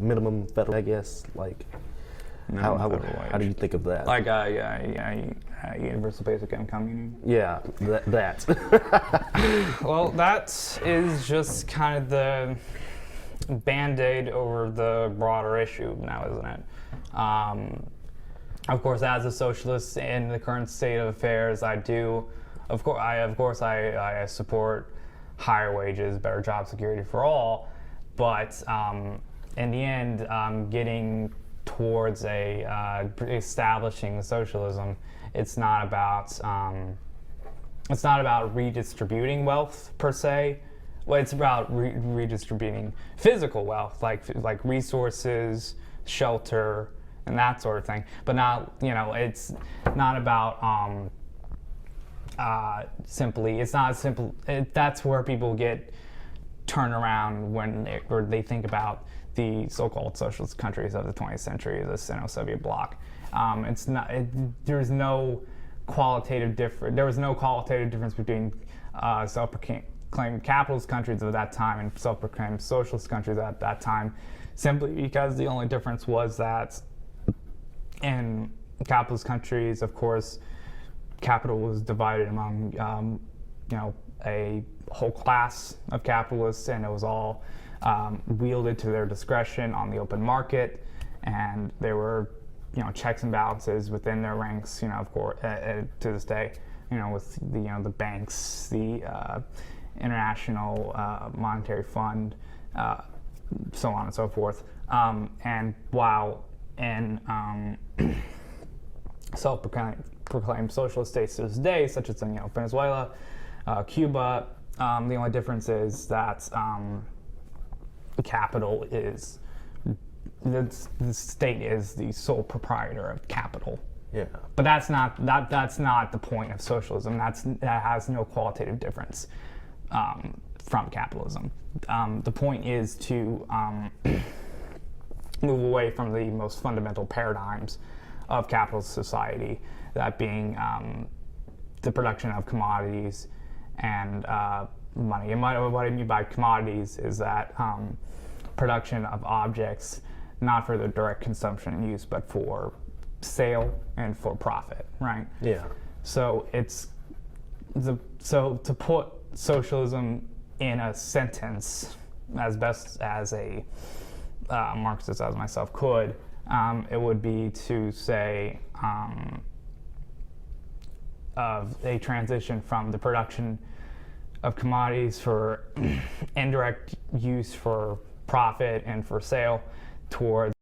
minimum federal, I guess, like how do you think of that? Like universal basic income, you mean? Yeah, that. Well, that is just kind of the Band-Aid over the broader issue now, isn't it? Of course, as a socialist in the current state of affairs, I support higher wages, better job security for all, but in the end, getting towards establishing socialism, it's not about redistributing wealth per se. Well, it's about redistributing physical wealth, like resources, shelter, and that sort of thing. But not, it's not about simply. It's not simple. That's where people get turned around when they think about the so-called socialist countries of the 20th century, the Sino-Soviet bloc. It's not. There's no qualitative difference. There was no qualitative difference between self-proclaimed capitalist countries of that time and self-proclaimed socialist countries at that time, simply because the only difference was that in capitalist countries, of course, capital was divided among a whole class of capitalists, and it was all wielded to their discretion on the open market, and there were checks and balances within their ranks, of course, to this day, with the banks, the International Monetary Fund, so on and so forth. And while in self-proclaimed socialist states to this day, such as Venezuela, Cuba, the only difference is that capital is the state is the sole proprietor of capital. Yeah. But that's not the point of socialism. That has no qualitative difference from capitalism. The point is to move away from the most fundamental paradigms of capitalist society, that being the production of commodities and money. And what I mean by commodities is that production of objects not for their direct consumption and use, but for sale and for profit, right? Yeah. So so to put socialism in a sentence as best as a Marxist as myself could, it would be to say of a transition from the production of commodities for indirect use for profit and for sale towards